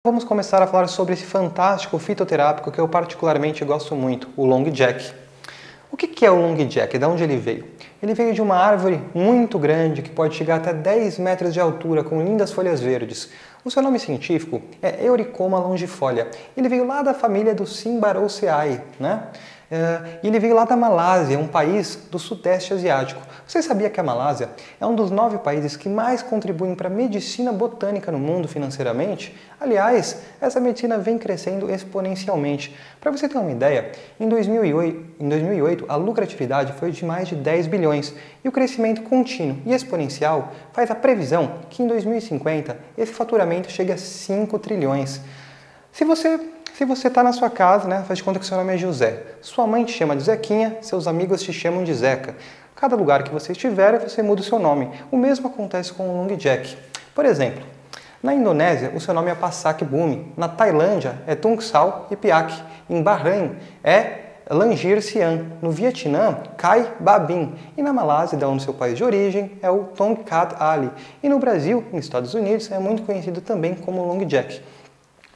Vamos começar a falar sobre esse fantástico fitoterápico que eu particularmente gosto muito, o Long Jack. O que é o Long Jack? De onde ele veio? Ele veio de uma árvore muito grande que pode chegar até 10 metros de altura, com lindas folhas verdes. O seu nome científico é Euricoma longifolia. Ele veio lá da família dos Cymbaroceae, né? E ele veio lá da Malásia, um país do sudeste asiático. Você sabia que a Malásia é um dos 9 países que mais contribuem para a medicina botânica no mundo financeiramente? Aliás, essa medicina vem crescendo exponencialmente. Para você ter uma ideia, em 2008 a lucratividade foi de mais de 10 bilhões e o crescimento contínuo e exponencial faz a previsão que em 2050 esse faturamento chegue a 5 trilhões. Se você está na sua casa, né, faz de conta que seu nome é José, sua mãe te chama de Zequinha, seus amigos te chamam de Zeca. Cada lugar que você estiver, você muda o seu nome. O mesmo acontece com o Long Jack. Por exemplo, na Indonésia, o seu nome é Pasak Bumi. Na Tailândia, é Tung Sal Ipiak. Em Bahrein, é Langir Siam. No Vietnã, Kai Babin. E na Malásia, da onde seu país de origem, é o Tongkat Ali. E no Brasil, nos Estados Unidos, é muito conhecido também como Long Jack.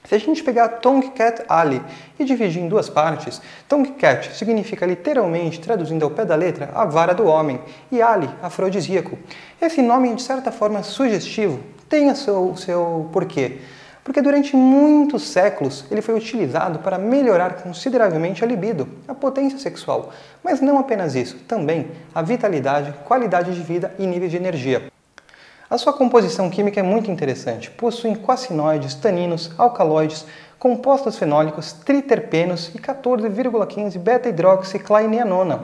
Se a gente pegar Tongkat Ali e dividir em 2 partes, Tongkat significa literalmente, traduzindo ao pé da letra, a vara do homem, e Ali, afrodisíaco. Esse nome, de certa forma sugestivo, tem o seu porquê. Porque durante muitos séculos ele foi utilizado para melhorar consideravelmente a libido, a potência sexual. Mas não apenas isso, também a vitalidade, qualidade de vida e níveis de energia. A sua composição química é muito interessante. Possui quacinoides, taninos, alcaloides, compostos fenólicos, triterpenos e 14,15 beta-hidroxiclaineanona.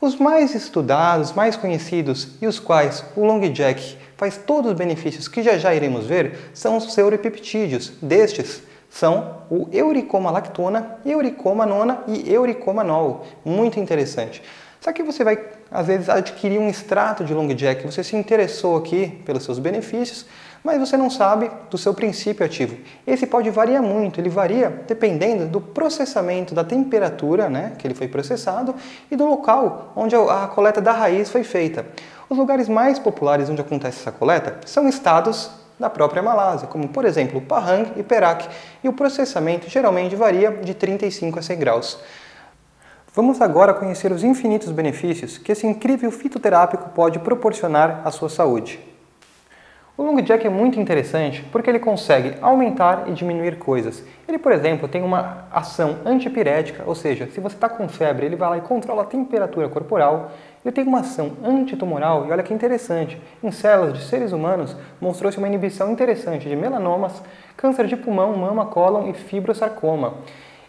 Os mais estudados, mais conhecidos e os quais o Long Jack faz todos os benefícios que já iremos ver são os seuripeptídeos. Destes são o Euricoma lactona, Euricoma nona e Euricoma nol. Muito interessante. Só que você vai, às vezes, adquirir um extrato de Long Jack, você se interessou aqui pelos seus benefícios, mas você não sabe do seu princípio ativo. Esse pode variar muito, ele varia dependendo do processamento, da temperatura, né, que ele foi processado e do local onde a coleta da raiz foi feita. Os lugares mais populares onde acontece essa coleta são estados da própria Malásia, como por exemplo Pahang e Perak, e o processamento geralmente varia de 35 a 100 graus. Vamos agora conhecer os infinitos benefícios que esse incrível fitoterápico pode proporcionar à sua saúde. O Long Jack é muito interessante porque ele consegue aumentar e diminuir coisas. Ele, por exemplo, tem uma ação antipirética, ou seja, se você está com febre, ele vai lá e controla a temperatura corporal. Ele tem uma ação antitumoral e olha que interessante, em células de seres humanos mostrou-se uma inibição interessante de melanomas, câncer de pulmão, mama, cólon e fibrosarcoma.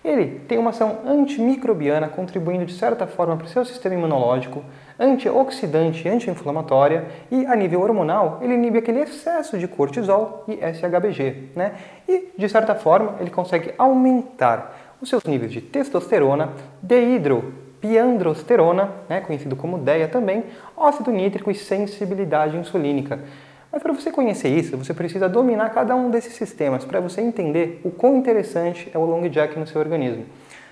Ele tem uma ação antimicrobiana, contribuindo de certa forma para o seu sistema imunológico, antioxidante e anti-inflamatória, e a nível hormonal, ele inibe aquele excesso de cortisol e SHBG, né? E, de certa forma, ele consegue aumentar os seus níveis de testosterona, dehidropiandrosterona, né, conhecido como DEA também, óxido nítrico e sensibilidade insulínica. Mas para você conhecer isso, você precisa dominar cada um desses sistemas para você entender o quão interessante é o Long Jack no seu organismo.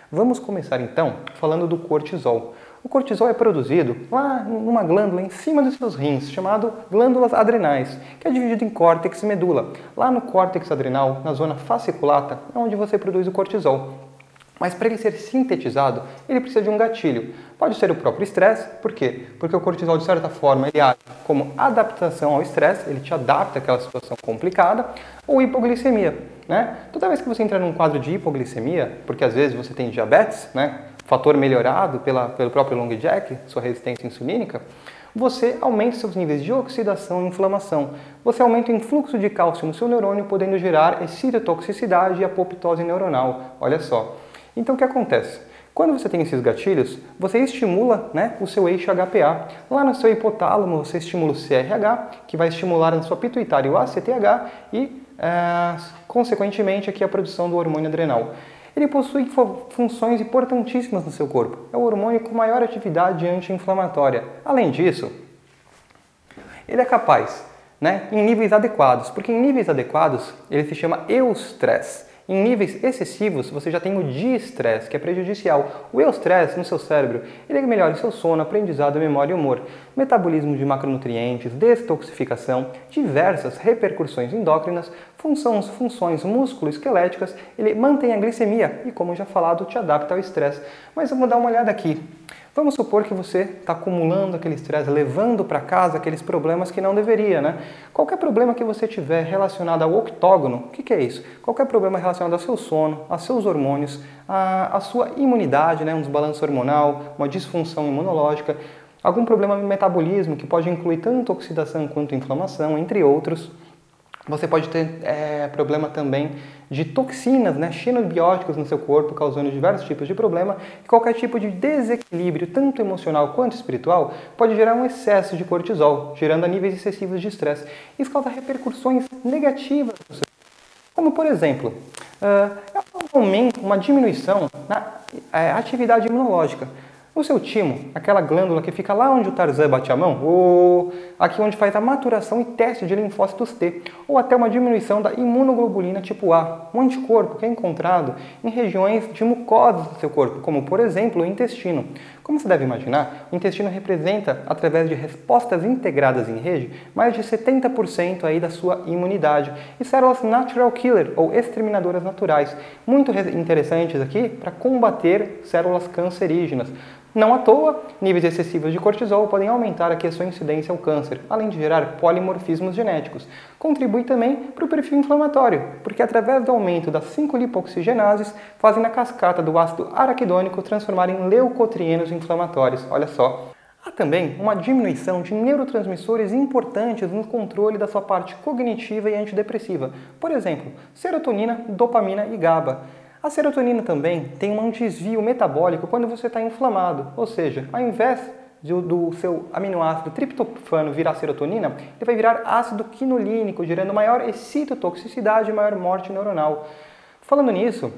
Vamos começar então falando do cortisol. O cortisol é produzido lá numa glândula em cima dos seus rins, chamado glândulas adrenais, que é dividido em córtex e medula. Lá no córtex adrenal, na zona fasciculata, é onde você produz o cortisol. Mas para ele ser sintetizado, ele precisa de um gatilho. Pode ser o próprio estresse, por quê? Porque o cortisol, de certa forma, ele age como adaptação ao estresse, ele te adapta àquela situação complicada, ou hipoglicemia, né? Toda vez que você entra num quadro de hipoglicemia, porque às vezes você tem diabetes, né? Fator melhorado pelo próprio Long Jack, sua resistência insulínica, você aumenta seus níveis de oxidação e inflamação. Você aumenta o influxo de cálcio no seu neurônio, podendo gerar excitotoxicidade e apoptose neuronal. Olha só. Então o que acontece? Quando você tem esses gatilhos, você estimula, né, o seu eixo HPA. Lá no seu hipotálamo você estimula o CRH, que vai estimular na sua pituitária o ACTH e, consequentemente, aqui a produção do hormônio adrenal. Ele possui funções importantíssimas no seu corpo. É o hormônio com maior atividade anti-inflamatória. Além disso, ele é capaz, né, em níveis adequados, porque em níveis adequados ele se chama eustress. Em níveis excessivos, você já tem o de-estresse, que é prejudicial. O eustresse no seu cérebro, ele melhora o seu sono, aprendizado, memória e humor, metabolismo de macronutrientes, detoxificação, diversas repercussões endócrinas, funções músculo-esqueléticas, ele mantém a glicemia e, como já falado, te adapta ao estresse. Mas vamos dar uma olhada aqui. Vamos supor que você está acumulando aquele estresse, levando para casa aqueles problemas que não deveria, né? Qualquer problema que você tiver relacionado ao octógono, o que é isso? Qualquer problema relacionado ao seu sono, aos seus hormônios, à sua imunidade, né? Um desbalanço hormonal, uma disfunção imunológica, algum problema no metabolismo que pode incluir tanto oxidação quanto inflamação, entre outros. Você pode ter problema também de toxinas, né, xenobióticos no seu corpo, causando diversos tipos de problema. E qualquer tipo de desequilíbrio, tanto emocional quanto espiritual, pode gerar um excesso de cortisol, gerando níveis excessivos de estresse. Isso causa repercussões negativas no seu corpo. Como, por exemplo, um aumento, uma diminuição na atividade imunológica. O seu timo, aquela glândula que fica lá onde o Tarzan bate a mão, ou aqui onde faz a maturação e teste de linfócitos T, ou até uma diminuição da imunoglobulina tipo A, um anticorpo que é encontrado em regiões de mucosas do seu corpo, como por exemplo o intestino. Como você deve imaginar, o intestino representa, através de respostas integradas em rede, mais de 70% aí da sua imunidade. E células natural killer, ou exterminadoras naturais, muito interessantes aqui para combater células cancerígenas. Não à toa, níveis excessivos de cortisol podem aumentar aqui a sua incidência ao câncer, além de gerar polimorfismos genéticos. Contribui também para o perfil inflamatório, porque através do aumento das 5-lipoxigenases, fazem a cascata do ácido araquidônico transformar em leucotrienos inflamatórios. Olha só. Há também uma diminuição de neurotransmissores importantes no controle da sua parte cognitiva e antidepressiva. Por exemplo, serotonina, dopamina e GABA. A serotonina também tem um desvio metabólico quando você está inflamado, ou seja, ao invés do seu aminoácido triptofano virar serotonina, ele vai virar ácido quinolínico, gerando maior excitotoxicidade e maior morte neuronal. Falando nisso,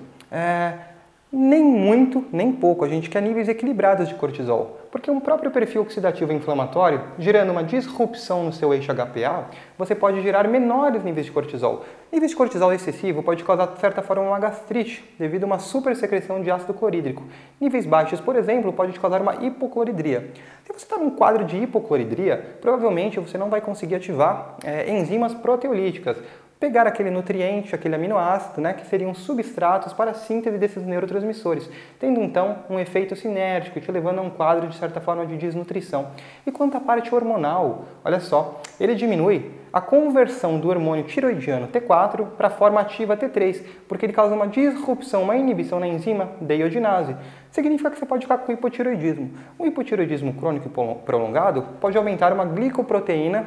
nem muito, nem pouco, a gente quer níveis equilibrados de cortisol, porque um próprio perfil oxidativo inflamatório, gerando uma disrupção no seu eixo HPA, você pode gerar menores níveis de cortisol. Níveis de cortisol excessivo pode causar, de certa forma, uma gastrite, devido a uma supersecreção de ácido clorídrico. Níveis baixos, por exemplo, pode causar uma hipocloridria. Se você está num quadro de hipocloridria, provavelmente você não vai conseguir ativar enzimas proteolíticas, pegar aquele nutriente, aquele aminoácido, né, que seriam substratos para a síntese desses neurotransmissores, tendo então um efeito sinérgico, te levando a um quadro, de certa forma, de desnutrição. E quanto à parte hormonal, olha só, ele diminui a conversão do hormônio tiroidiano T4 para a forma ativa T3, porque ele causa uma disrupção, uma inibição na enzima deiodinase. Significa que você pode ficar com hipotiroidismo. O hipotiroidismo crônico e prolongado pode aumentar uma glicoproteína,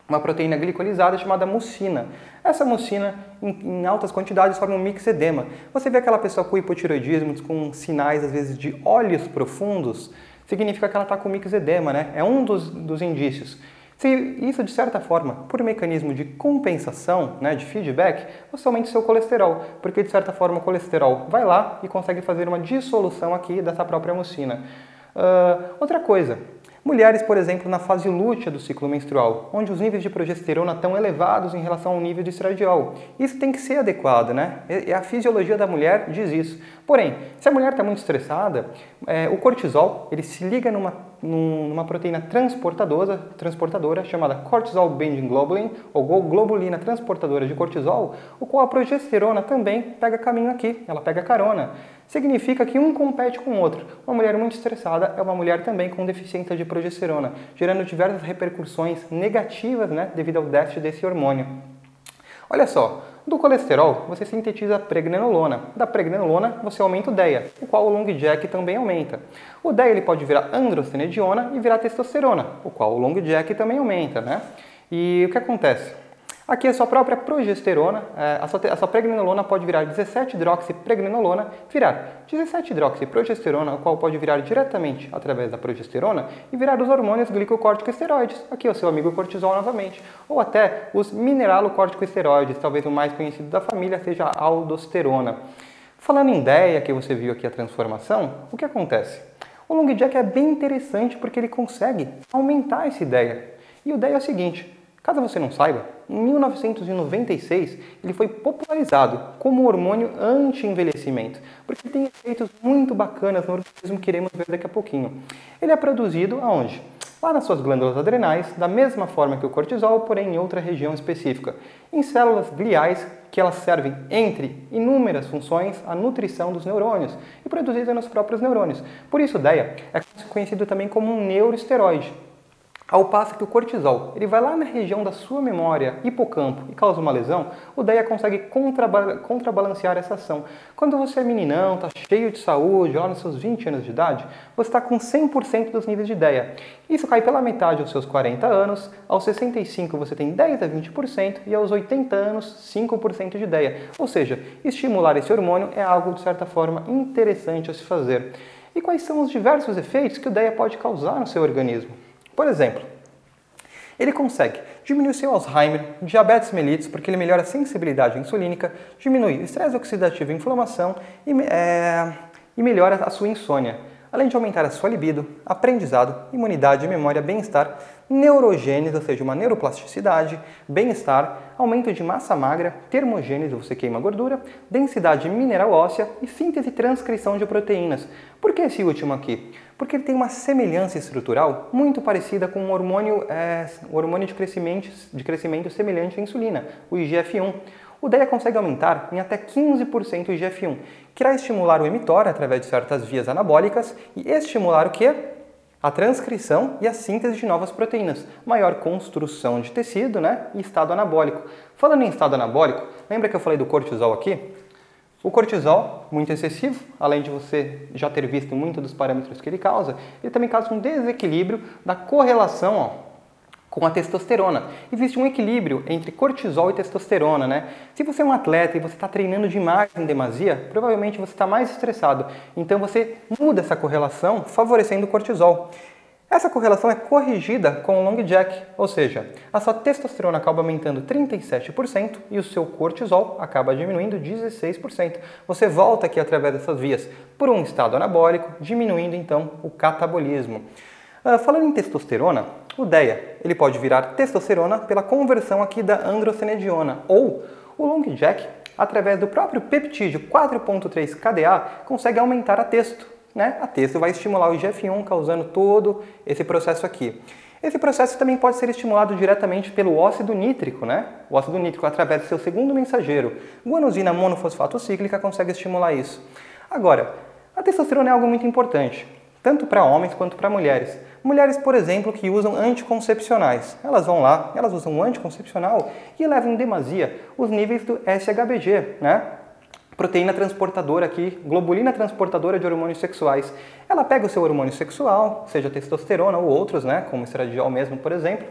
uma proteína glicolizada chamada mucina. Essa mucina, em altas quantidades, forma um mixedema. Você vê aquela pessoa com hipotiroidismo, com sinais, às vezes, de olhos profundos, significa que ela está com mixedema, né? É um dos indícios. Se isso, de certa forma, por um mecanismo de compensação, né, de feedback, você aumenta o seu colesterol, porque, de certa forma, o colesterol vai lá e consegue fazer uma dissolução aqui dessa própria mucina. Outra coisa, mulheres, por exemplo, na fase lútea do ciclo menstrual, onde os níveis de progesterona estão elevados em relação ao nível de estradiol. Isso tem que ser adequado, né? E a fisiologia da mulher diz isso. Porém, se a mulher está muito estressada, o cortisol ele se liga numa proteína transportadora chamada cortisol binding globulin, ou globulina transportadora de cortisol, o qual a progesterona também pega caminho aqui, ela pega carona. Significa que um compete com o outro. Uma mulher muito estressada é uma mulher também com deficiência de progesterona, gerando diversas repercussões negativas, né, devido ao déficit desse hormônio. Olha só, do colesterol você sintetiza a pregnenolona. Da pregnenolona você aumenta o DEA, o qual o long Jack também aumenta. O DEA ele pode virar androstenediona e virar testosterona, o qual o long Jack também aumenta, né? E o que acontece? Aqui a sua própria progesterona, a sua pregnenolona pode virar 17-hidroxipregnenolona, virar 17-hidroxiprogesterona, o qual pode virar diretamente através da progesterona e virar os hormônios glicocorticosteroides, aqui é o seu amigo cortisol novamente, ou até os mineralocorticosteroides, talvez o mais conhecido da família seja a aldosterona. Falando em DEA, que você viu aqui a transformação, o que acontece? O long Jack é bem interessante porque ele consegue aumentar esse DEA. E o DEA é o seguinte: caso você não saiba, em 1996, ele foi popularizado como hormônio anti-envelhecimento, porque tem efeitos muito bacanas no organismo que iremos ver daqui a pouquinho. Ele é produzido aonde? Lá nas suas glândulas adrenais, da mesma forma que o cortisol, porém em outra região específica, em células gliais que elas servem, entre inúmeras funções, a nutrição dos neurônios e produzida nos próprios neurônios. Por isso, o DEA é conhecido também como um neuroesteroide. Ao passo que o cortisol, ele vai lá na região da sua memória, hipocampo, e causa uma lesão, o DEA consegue contrabalancear essa ação. Quando você é meninão, está cheio de saúde, lá nos seus 20 anos de idade, você está com 100% dos níveis de DEA. Isso cai pela metade aos seus 40 anos, aos 65 você tem 10 a 20% e aos 80 anos 5% de DEA. Ou seja, estimular esse hormônio é algo, de certa forma, interessante a se fazer. E quais são os diversos efeitos que o DEA pode causar no seu organismo? Por exemplo, ele consegue diminuir seu Alzheimer, diabetes mellitus, porque ele melhora a sensibilidade insulínica, diminui o estresse oxidativo e inflamação e melhora a sua insônia, além de aumentar a sua libido, aprendizado, imunidade, memória, bem-estar, neurogênese, ou seja, uma neuroplasticidade, bem-estar, aumento de massa magra, termogênese, você queima gordura, densidade mineral óssea e síntese e transcrição de proteínas. Por que esse último aqui? Porque ele tem uma semelhança estrutural muito parecida com um hormônio de crescimento semelhante à insulina, o IGF-1. O DEA consegue aumentar em até 15% o IGF-1, que irá estimular o emitor através de certas vias anabólicas e estimular o quê? A transcrição e a síntese de novas proteínas, maior construção de tecido, né? E estado anabólico. Falando em estado anabólico, lembra que eu falei do cortisol aqui? O cortisol, muito excessivo, além de você já ter visto muito dos parâmetros que ele causa, ele também causa um desequilíbrio da correlação com a testosterona. Existe um equilíbrio entre cortisol e testosterona, né? Se você é um atleta e você está treinando demais em demasia, provavelmente você está mais estressado. Então você muda essa correlação, favorecendo o cortisol. Essa correlação é corrigida com o long jack, ou seja, a sua testosterona acaba aumentando 37% e o seu cortisol acaba diminuindo 16%. Você volta aqui através dessas vias por um estado anabólico, diminuindo então o catabolismo. Falando em testosterona, o DEA ele pode virar testosterona pela conversão aqui da androstenediona, ou o long jack, através do próprio peptídeo 4.3-KDA, consegue aumentar a testo. A testo vai estimular o IGF-1, causando todo esse processo aqui. Esse processo também pode ser estimulado diretamente pelo óxido nítrico, O óxido nítrico, através do seu segundo mensageiro, guanosina monofosfato cíclica, consegue estimular isso. Agora, a testosterona é algo muito importante, tanto para homens quanto para mulheres. Mulheres, por exemplo, que usam anticoncepcionais. Elas vão lá, elas usam um anticoncepcional e elevam em demasia os níveis do SHBG, proteína transportadora aqui, globulina transportadora de hormônios sexuais. Ela pega o seu hormônio sexual, seja testosterona ou outros, como estradiol mesmo, por exemplo,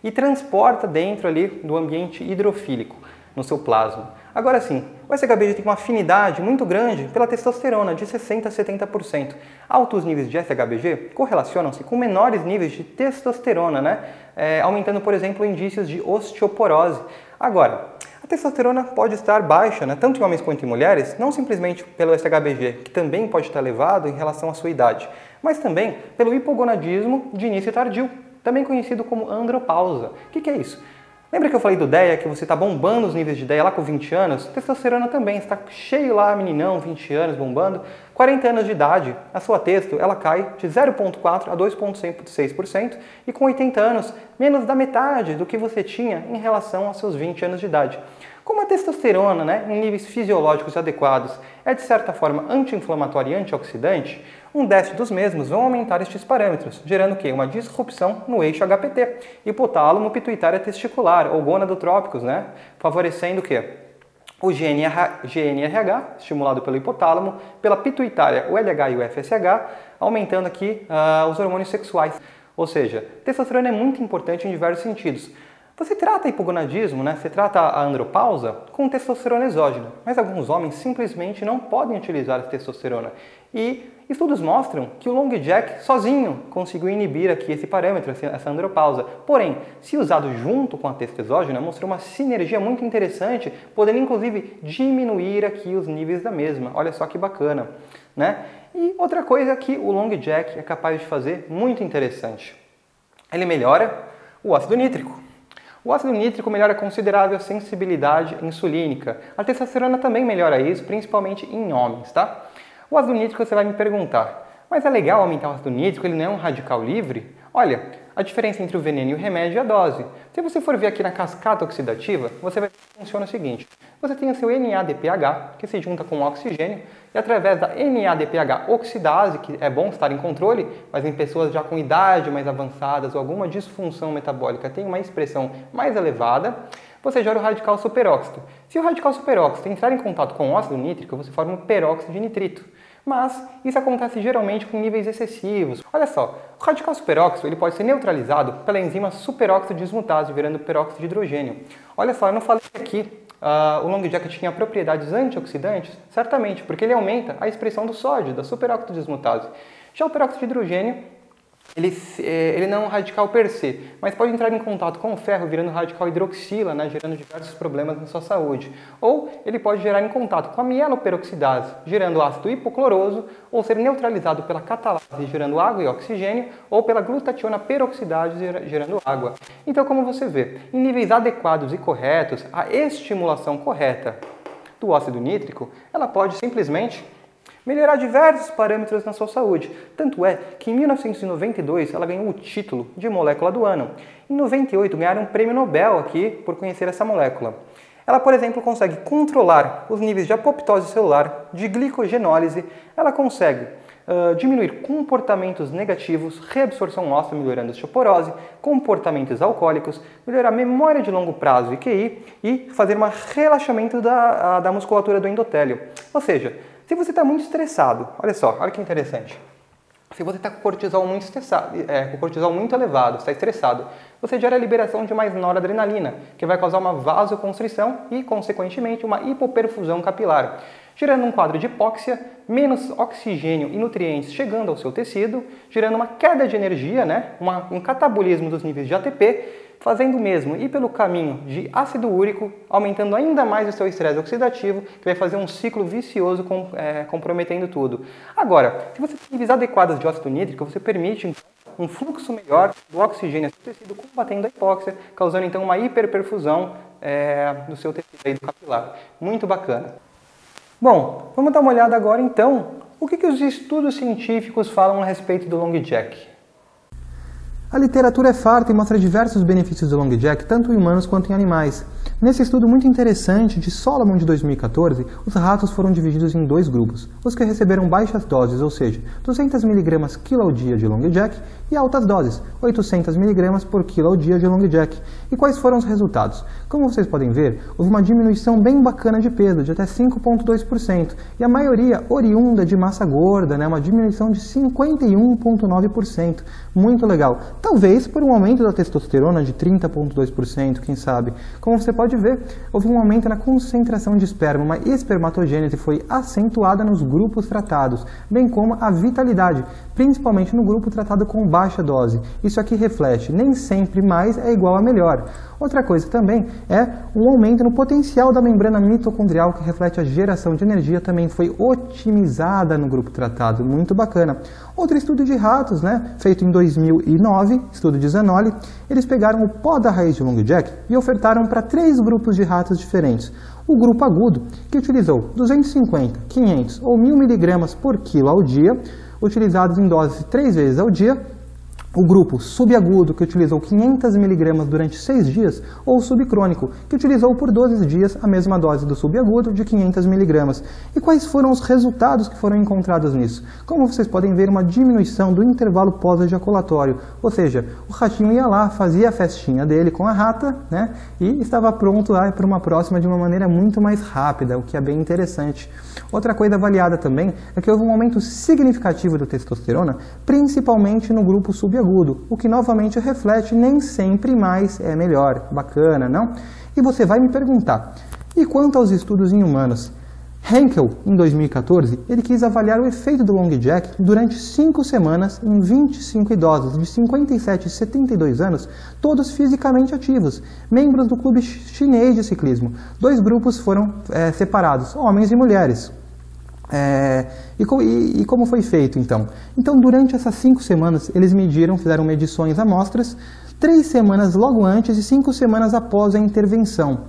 e transporta dentro ali do ambiente hidrofílico, no seu plasma. Agora sim, o SHBG tem uma afinidade muito grande pela testosterona, de 60% a 70%. Altos níveis de SHBG correlacionam-se com menores níveis de testosterona, aumentando, por exemplo, indícios de osteoporose. Agora, a testosterona pode estar baixa, tanto em homens quanto em mulheres, não simplesmente pelo SHBG, que também pode estar elevado em relação à sua idade, mas também pelo hipogonadismo de início tardio, também conhecido como andropausa. O que é isso? Lembra que eu falei do DEA, que você está bombando os níveis de DEA lá com 20 anos? Testosterona também, está cheio lá, meninão, 20 anos, bombando. 40 anos de idade, a sua testo, ela cai de 0,4% a 2,6% e com 80 anos, menos da metade do que você tinha em relação aos seus 20 anos de idade. Como a testosterona, em níveis fisiológicos adequados, é de certa forma anti-inflamatória e antioxidante, um déficit dos mesmos vão aumentar estes parâmetros, gerando o quê? Uma disrupção no eixo HPT, hipotálamo pituitária testicular, ou gonadotrópicos, favorecendo o quê? O GNRH, estimulado pelo hipotálamo, pela pituitária, o LH e o FSH, aumentando aqui os hormônios sexuais. Ou seja, testosterona é muito importante em diversos sentidos. Você trata hipogonadismo, você trata a andropausa com testosterona exógena, mas alguns homens simplesmente não podem utilizar a testosterona. E estudos mostram que o long jack sozinho conseguiu inibir aqui esse parâmetro, essa andropausa. Porém, se usado junto com a testo exógena, mostrou uma sinergia muito interessante, podendo inclusive diminuir aqui os níveis da mesma. Olha só que bacana, E outra coisa que o long jack é capaz de fazer muito interessante. Ele melhora o ácido nítrico. O ácido nítrico melhora considerável a sensibilidade insulínica. A testosterona também melhora isso, principalmente em homens, tá? O ácido nítrico, você vai me perguntar, mas é legal aumentar o ácido nítrico, ele não é um radical livre? Olha, a diferença entre o veneno e o remédio é a dose. Se você for ver aqui na cascata oxidativa, você vai ver que funciona o seguinte. Você tem o seu NADPH, que se junta com o oxigênio, e através da NADPH oxidase, que é bom estar em controle, mas em pessoas já com idade mais avançadas ou alguma disfunção metabólica tem uma expressão mais elevada, você gera o radical superóxido. Se o radical superóxido entrar em contato com o ácido nítrico, você forma um peróxido de nitrito. Mas isso acontece geralmente com níveis excessivos. Olha só, o radical superóxido ele pode ser neutralizado pela enzima superóxido dismutase, virando peróxido de hidrogênio. Olha só, eu não falei aqui, o Long Jack tinha propriedades antioxidantes? Certamente, porque ele aumenta a expressão do sódio, da superóxido dismutase. Já o peróxido de hidrogênio, ele não é um radical per se, mas pode entrar em contato com o ferro, virando radical hidroxila, né, gerando diversos problemas na sua saúde. Ou ele pode gerar em contato com a mieloperoxidase, gerando ácido hipocloroso, ou ser neutralizado pela catalase, gerando água e oxigênio, ou pela glutationa peroxidase, gerando água. Então, como você vê, em níveis adequados e corretos, a estimulação correta do ácido nítrico, ela pode simplesmente melhorar diversos parâmetros na sua saúde. Tanto é que em 1992 ela ganhou o título de molécula do ano. Em 98 ganharam um prêmio Nobel aqui por conhecer essa molécula. Ela, por exemplo, consegue controlar os níveis de apoptose celular, de glicogenólise, ela consegue diminuir comportamentos negativos, reabsorção óssea, melhorando a osteoporose, comportamentos alcoólicos, melhorar a memória de longo prazo e QI e fazer um relaxamento da musculatura do endotélio. Ou seja, se você está muito estressado, olha que interessante. Se você está com cortisol muito estressado, com cortisol muito elevado, está estressado, você gera a liberação de mais noradrenalina, que vai causar uma vasoconstrição e, consequentemente, uma hipoperfusão capilar, gerando um quadro de hipóxia, menos oxigênio e nutrientes chegando ao seu tecido, gerando uma queda de energia, né? Um catabolismo dos níveis de ATP, fazendo o mesmo e pelo caminho de ácido úrico, aumentando ainda mais o seu estresse oxidativo, que vai fazer um ciclo vicioso comprometendo tudo. Agora, se você tem níveis adequados de ácido nítrico, você permite então, um fluxo melhor do oxigênio ao seu tecido, combatendo a hipóxia, causando então uma hiperperfusão do seu tecido aí, do capilar. Muito bacana. Bom, vamos dar uma olhada agora então, o que os estudos científicos falam a respeito do Long Jack. A literatura é farta e mostra diversos benefícios do Long Jack, tanto em humanos quanto em animais. Nesse estudo muito interessante de Solomon de 2014, os ratos foram divididos em dois grupos. Os que receberam baixas doses, ou seja, 200 mg quilo ao dia de Long Jack, e altas doses, 800 mg por quilo ao dia de Long Jack. E quais foram os resultados? Como vocês podem ver, houve uma diminuição bem bacana de peso, de até 5,2%, e a maioria oriunda de massa gorda, né? Uma diminuição de 51,9%. Muito legal. Talvez por um aumento da testosterona de 30,2%, quem sabe. Como você pode ver, houve um aumento na concentração de esperma, uma espermatogênese foi acentuada nos grupos tratados, bem como a vitalidade, principalmente no grupo tratado com baixa dose. Isso aqui reflete, nem sempre mais é igual a melhor. Outra coisa também é um aumento no potencial da membrana mitocondrial, que reflete a geração de energia, também foi otimizada no grupo tratado, muito bacana. Outro estudo de ratos, né, feito em 2009, estudo de Zanoli, eles pegaram o pó da raiz de Long Jack e ofertaram para 3 grupos de ratos diferentes. O grupo agudo, que utilizou 250, 500 ou 1000 mg por quilo ao dia, utilizados em doses 3 vezes ao dia. O grupo subagudo, que utilizou 500 mg durante 6 dias, ou o subcrônico, que utilizou por 12 dias a mesma dose do subagudo de 500 mg. E quais foram os resultados que foram encontrados nisso? Como vocês podem ver, uma diminuição do intervalo pós-ejaculatório, ou seja, o ratinho ia lá, fazia a festinha dele com a rata, né, e estava pronto lá para uma próxima de uma maneira muito mais rápida, o que é bem interessante. Outra coisa avaliada também é que houve um aumento significativo da testosterona, principalmente no grupo subagudo, o que novamente reflete nem sempre mais é melhor. Bacana, não? E você vai me perguntar, e quanto aos estudos em humanos? Henkel, em 2014, ele quis avaliar o efeito do Long Jack durante 5 semanas em 25 idosos de 57 e 72 anos, todos fisicamente ativos, membros do clube chinês de ciclismo. 2 grupos foram separados, homens e mulheres. E como foi feito então? Então, durante essas 5 semanas, eles fizeram medições amostras 3 semanas logo antes e 5 semanas após a intervenção.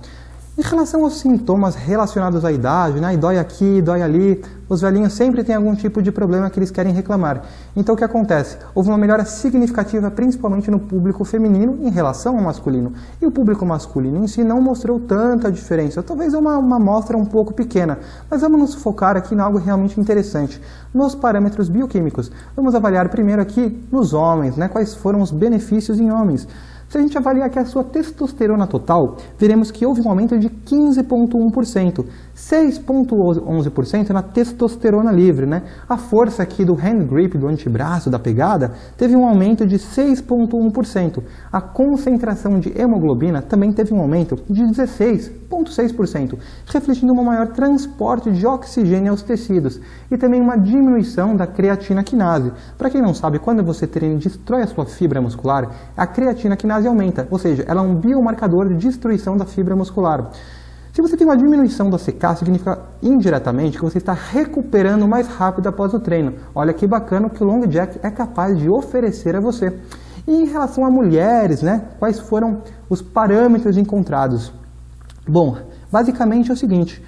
Em relação aos sintomas relacionados à idade, né? Dói aqui, dói ali, os velhinhos sempre têm algum tipo de problema que eles querem reclamar. Então o que acontece? Houve uma melhora significativa principalmente no público feminino em relação ao masculino. E o público masculino em si não mostrou tanta diferença. Talvez uma amostra um pouco pequena, mas vamos nos focar aqui em algo realmente interessante. Nos parâmetros bioquímicos. Vamos avaliar primeiro aqui nos homens, né? Quais foram os benefícios em homens. Se a gente avaliar aqui a sua testosterona total, veremos que houve um aumento de 15,1%, 6,11% na testosterona livre, né? A força aqui do hand grip, do antebraço, da pegada, teve um aumento de 6,1%. A concentração de hemoglobina também teve um aumento de 16,6%, refletindo um maior transporte de oxigênio aos tecidos e também uma diminuição da creatina quinase. Para quem não sabe, quando você treina e destrói a sua fibra muscular, a creatina quinase aumenta, ou seja, ela é um biomarcador de destruição da fibra muscular. Se você tem uma diminuição da CK, significa indiretamente que você está recuperando mais rápido após o treino. Olha que bacana que o Long Jack é capaz de oferecer a você. E em relação a mulheres, né, quais foram os parâmetros encontrados? Bom, basicamente é o seguinte,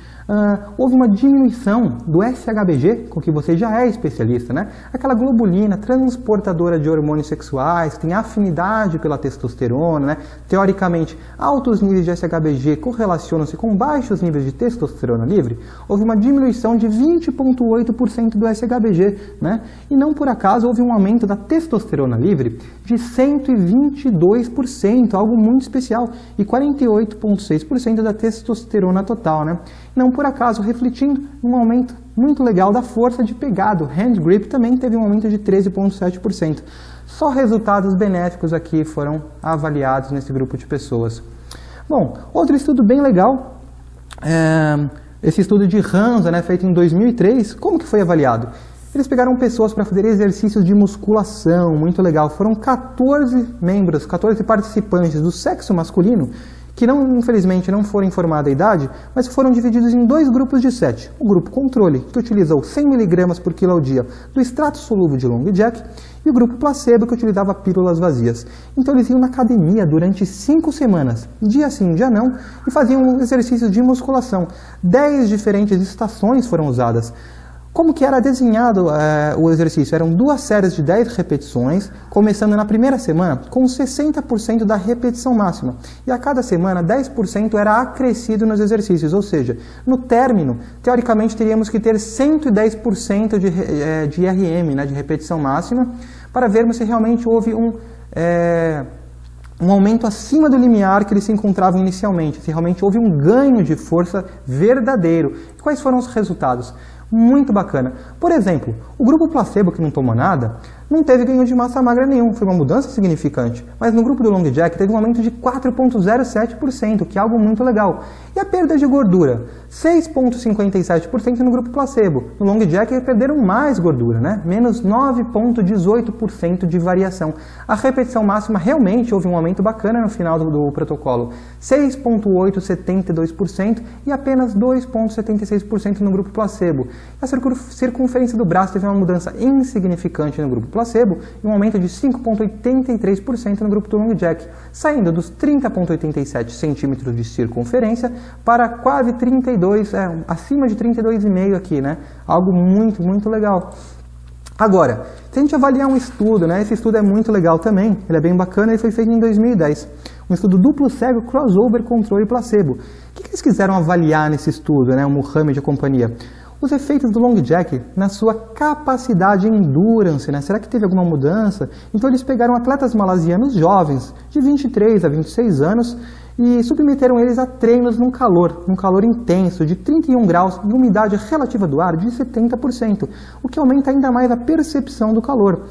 houve uma diminuição do SHBG, com que você já é especialista, né? Aquela globulina transportadora de hormônios sexuais, tem afinidade pela testosterona, né? Teoricamente, altos níveis de SHBG correlacionam-se com baixos níveis de testosterona livre. Houve uma diminuição de 20,8% do SHBG, né? E não por acaso houve um aumento da testosterona livre de 122%, algo muito especial, e 48,6% da testosterona total, né? Não por acaso, refletindo um aumento muito legal da força de pegada. O hand grip também teve um aumento de 13,7%. Só resultados benéficos aqui foram avaliados nesse grupo de pessoas. Bom, outro estudo bem legal, esse estudo de Hansa, né, feito em 2003, como que foi avaliado? Eles pegaram pessoas para fazer exercícios de musculação, muito legal. Foram 14 membros, 14 participantes do sexo masculino, que infelizmente não foram informados a idade, mas foram divididos em 2 grupos de 7. O grupo controle, que utilizou 100 mg por quilo ao dia do extrato solúvel de Long Jack, e o grupo placebo, que utilizava pílulas vazias. Então eles iam na academia durante 5 semanas, dia sim, dia não, e faziam exercícios de musculação. 10 diferentes estações foram usadas. Como que era desenhado o exercício? Eram 2 séries de 10 repetições, começando na primeira semana com 60% da repetição máxima. E a cada semana, 10% era acrescido nos exercícios, ou seja, no término, teoricamente teríamos que ter 110% de RM, né, de repetição máxima, para vermos se realmente houve um aumento acima do limiar que eles se encontravam inicialmente, se realmente houve um ganho de força verdadeiro. E quais foram os resultados? Muito bacana. Por exemplo, o grupo placebo, que não tomou nada, não teve ganho de massa magra nenhum, foi uma mudança significante. Mas no grupo do Long Jack teve um aumento de 4,07%, que é algo muito legal. E a perda de gordura? 6,57% no grupo placebo. No Long Jack eles perderam mais gordura, né? Menos 9,18% de variação. A repetição máxima realmente houve um aumento bacana no final do protocolo. 6,872% e apenas 2,76% no grupo placebo. A circunferência do braço teve uma mudança insignificante no grupo placebo e um aumento de 5,83% no grupo do Long Jack, saindo dos 30,87 centímetros de circunferência para quase 32, acima de 32,5 aqui, né? Algo muito, muito legal. Agora, se a gente avaliar um estudo, né? Esse estudo é muito legal também, ele é bem bacana, ele foi feito em 2010. Um estudo duplo cego, crossover, controle placebo. O que eles quiseram avaliar nesse estudo, né? O Muhammad e a companhia? Os efeitos do Long Jack na sua capacidade de endurance, né? Será que teve alguma mudança? Então eles pegaram atletas malasianos jovens, de 23 a 26 anos, e submeteram eles a treinos num calor intenso, de 31 graus e umidade relativa do ar de 70%, o que aumenta ainda mais a percepção do calor.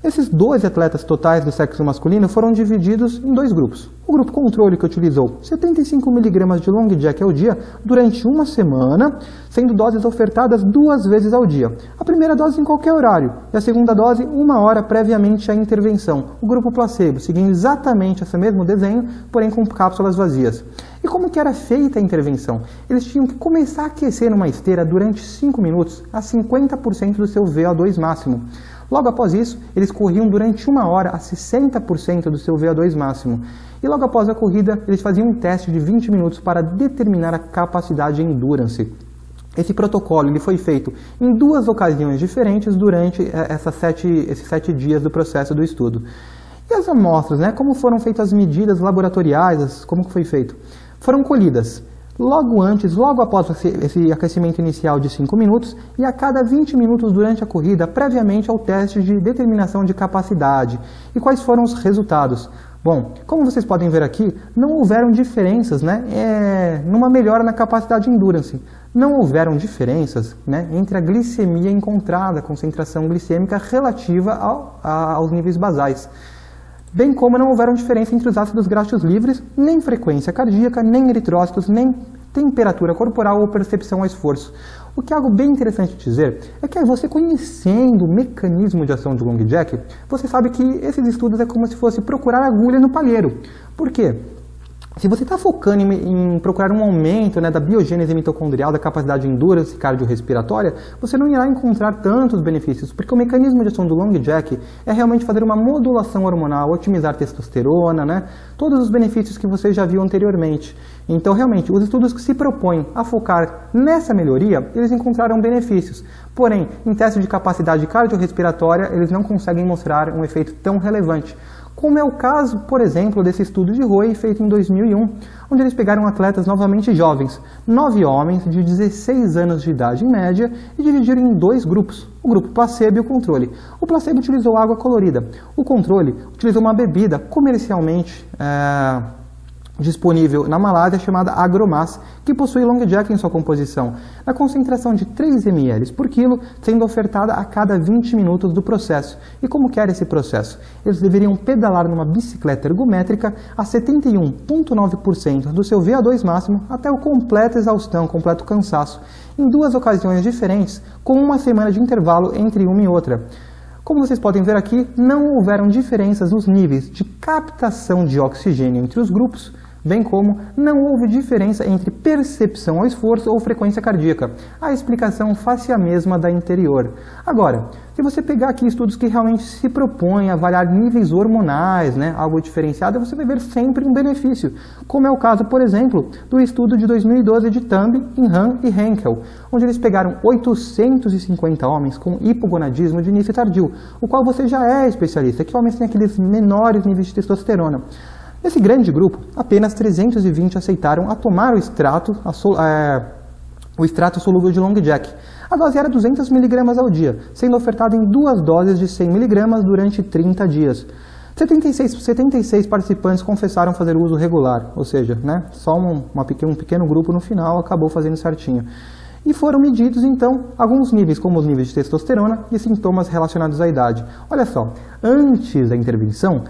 Esses 12 atletas totais do sexo masculino foram divididos em 2 grupos. O grupo controle, que utilizou 75 mg de Long Jack ao dia durante uma semana, sendo doses ofertadas 2 vezes ao dia. A primeira dose em qualquer horário e a segunda dose 1 hora previamente à intervenção. O grupo placebo, seguindo exatamente esse mesmo desenho, porém com cápsulas vazias. E como que era feita a intervenção? Eles tinham que começar a aquecer numa esteira durante 5 minutos a 50% do seu VO2 máximo. Logo após isso, eles corriam durante 1 hora a 60% do seu VO2 máximo. E logo após a corrida, eles faziam um teste de 20 minutos para determinar a capacidade de endurance. Esse protocolo ele foi feito em 2 ocasiões diferentes durante esses 7 dias do processo do estudo. E as amostras, né? Como foram feitas as medidas laboratoriais, como que foi feito? Foram colhidas logo após esse aquecimento inicial de 5 minutos e a cada 20 minutos durante a corrida, previamente ao teste de determinação de capacidade. E quais foram os resultados? Bom, como vocês podem ver aqui, não houveram diferenças, né, numa melhora na capacidade de endurance. Não houveram diferenças, né, entre a glicemia encontrada, a concentração glicêmica relativa aos níveis basais. Bem como não houveram diferença entre os ácidos graxos livres, nem frequência cardíaca, nem eritrócitos, nem temperatura corporal ou percepção ao esforço. O que é algo bem interessante de dizer é que você conhecendo o mecanismo de ação de long jack, você sabe que esses estudos é como se fosse procurar agulha no palheiro. Por quê? Se você está focando em procurar um aumento, né, da biogênese mitocondrial, da capacidade de endurance cardiorrespiratória, você não irá encontrar tantos benefícios, porque o mecanismo de ação do long jack é realmente fazer uma modulação hormonal, otimizar testosterona, né, todos os benefícios que você já viu anteriormente. Então, realmente, os estudos que se propõem a focar nessa melhoria, eles encontraram benefícios. Porém, em teste de capacidade cardiorrespiratória, eles não conseguem mostrar um efeito tão relevante. Como é o caso, por exemplo, desse estudo de Roy feito em 2001, onde eles pegaram atletas novamente jovens, 9 homens de 16 anos de idade em média, e dividiram em 2 grupos, o grupo placebo e o controle. O placebo utilizou água colorida, o controle utilizou uma bebida comercialmente disponível na Malásia chamada Agromas, que possui long jack em sua composição, na concentração de 3 ml por quilo, sendo ofertada a cada 20 minutos do processo. E como que era esse processo? Eles deveriam pedalar numa bicicleta ergométrica a 71,9% do seu VO2 máximo até o completo exaustão, completo cansaço, em 2 ocasiões diferentes, com 1 semana de intervalo entre uma e outra. Como vocês podem ver aqui, não houveram diferenças nos níveis de captação de oxigênio entre os grupos, bem como não houve diferença entre percepção ao esforço ou frequência cardíaca. A explicação faz-se a mesma da anterior. Agora, se você pegar aqui estudos que realmente se propõem a avaliar níveis hormonais, né, algo diferenciado, você vai ver sempre um benefício, como é o caso, por exemplo, do estudo de 2012 de Thumb, Inham e Henkel, onde eles pegaram 850 homens com hipogonadismo de início tardio, o qual você já é especialista, que homens têm aqueles menores níveis de testosterona. Nesse grande grupo, apenas 320 aceitaram a tomar o extrato solúvel de long jack. A dose era 200 mg ao dia, sendo ofertada em 2 doses de 100 mg durante 30 dias. 76 participantes confessaram fazer uso regular, ou seja, né, só um pequeno grupo no final acabou fazendo certinho. E foram medidos, então, alguns níveis, como os níveis de testosterona e sintomas relacionados à idade. Olha só, antes da intervenção,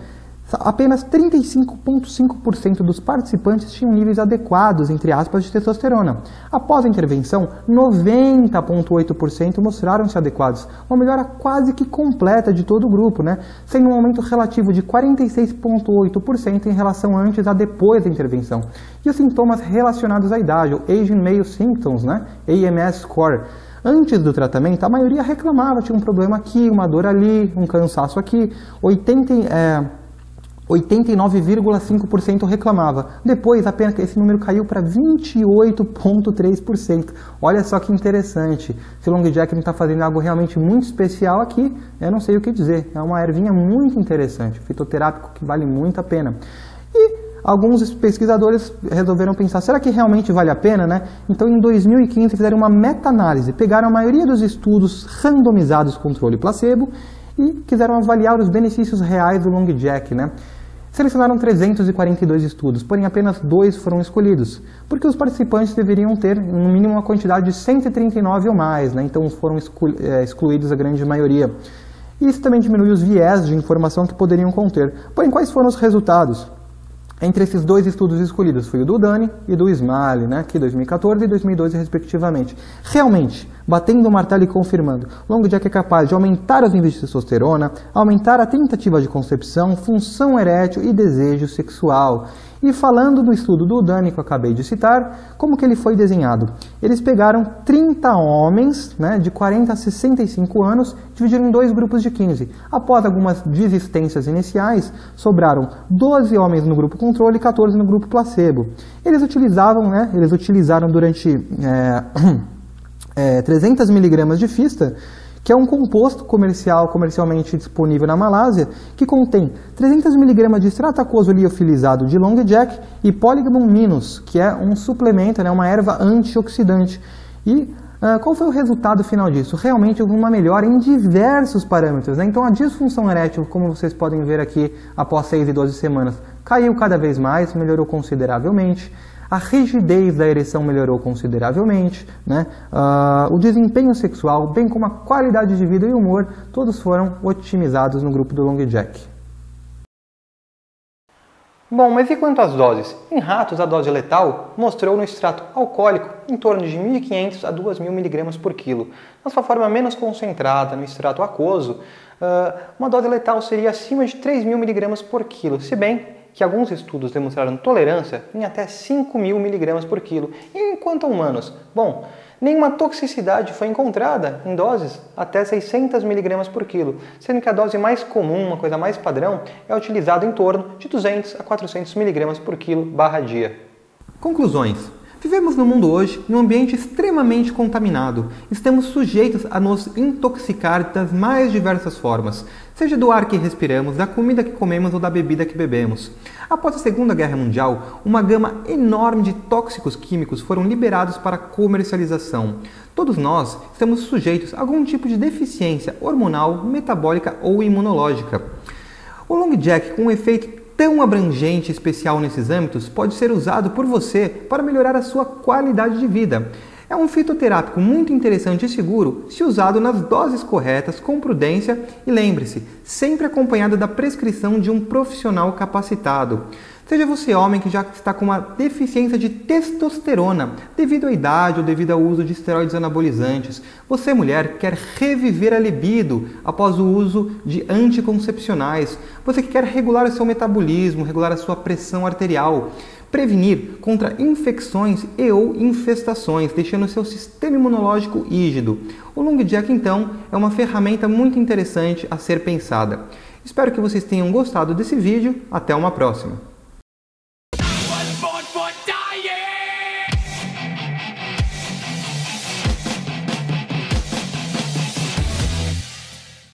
apenas 35,5% dos participantes tinham níveis adequados, entre aspas, de testosterona. Após a intervenção, 90,8% mostraram-se adequados, uma melhora quase que completa de todo o grupo, né? Sendo um aumento relativo de 46,8% em relação antes a depois da intervenção. E os sintomas relacionados à idade, o Asian Male Symptoms, né? AMS Score. Antes do tratamento, a maioria reclamava, tinha um problema aqui, uma dor ali, um cansaço aqui, 89,5% reclamava. Depois, apenas esse número caiu para 28,3%. Olha só que interessante. Se o long jack não está fazendo algo realmente muito especial aqui, eu não sei o que dizer. É uma ervinha muito interessante, fitoterápico que vale muito a pena. E alguns pesquisadores resolveram pensar, será que realmente vale a pena, né? Então, em 2015, fizeram uma meta-análise. Pegaram a maioria dos estudos randomizados controle placebo e quiseram avaliar os benefícios reais do long jack, né? Selecionaram 342 estudos, porém apenas 2 foram escolhidos, porque os participantes deveriam ter, no mínimo, uma quantidade de 139 ou mais, né? Então foram excluídos a grande maioria. E isso também diminui os viés de informação que poderiam conter. Porém, quais foram os resultados? Entre esses 2 estudos escolhidos foi o do Dani e do Smalley, né, que 2014 e 2012 respectivamente. Realmente, batendo o martelo e confirmando. Long Jack é capaz de aumentar os níveis de testosterona, aumentar a tentativa de concepção, função erétil e desejo sexual. E falando do estudo do Udani que eu acabei de citar, como que ele foi desenhado? Eles pegaram 30 homens, de 40 a 65 anos, dividiram em 2 grupos de 15. Após algumas desistências iniciais, sobraram 12 homens no grupo controle e 14 no grupo placebo. Eles utilizaram durante 300 miligramas de Fista, que é um composto comercialmente disponível na Malásia, que contém 300 mg de estratacoso liofilizado de Long Jack e Polygamum minus, que é um suplemento, uma erva antioxidante. E qual foi o resultado final disso? Realmente houve uma melhora em diversos parâmetros. Então a disfunção erétil, como vocês podem ver aqui, após 6 e 12 semanas, caiu cada vez mais, melhorou consideravelmente. A rigidez da ereção melhorou consideravelmente, o desempenho sexual, bem como a qualidade de vida e humor, todos foram otimizados no grupo do Long Jack. Bom, mas e quanto às doses? Em ratos, a dose letal mostrou no extrato alcoólico em torno de 1.500 a 2.000 mg por quilo. Na sua forma menos concentrada, no extrato aquoso, uma dose letal seria acima de 3.000 mg por quilo, se bem que alguns estudos demonstraram tolerância em até 5.000 mg por quilo. E quanto a humanos? Bom, nenhuma toxicidade foi encontrada em doses até 600 mg por quilo, sendo que a dose mais comum, uma coisa mais padrão, é utilizada em torno de 200 a 400 mg por quilo/dia. Conclusões. Vivemos no mundo hoje em um ambiente extremamente contaminado. Estamos sujeitos a nos intoxicar das mais diversas formas, seja do ar que respiramos, da comida que comemos ou da bebida que bebemos. Após a Segunda Guerra Mundial, uma gama enorme de tóxicos químicos foram liberados para comercialização. Todos nós estamos sujeitos a algum tipo de deficiência hormonal, metabólica ou imunológica. O Long Jack, com um efeito tão abrangente e especial nesses âmbitos, pode ser usado por você para melhorar a sua qualidade de vida. É um fitoterápico muito interessante e seguro se usado nas doses corretas, com prudência e, lembre-se, sempre acompanhado da prescrição de um profissional capacitado. Seja você homem que já está com uma deficiência de testosterona devido à idade ou devido ao uso de esteroides anabolizantes. Você, mulher, que quer reviver a libido após o uso de anticoncepcionais. Você que quer regular o seu metabolismo, regular a sua pressão arterial. Prevenir contra infecções e ou infestações, deixando o seu sistema imunológico rígido. O Long Jack, então, é uma ferramenta muito interessante a ser pensada. Espero que vocês tenham gostado desse vídeo. Até uma próxima!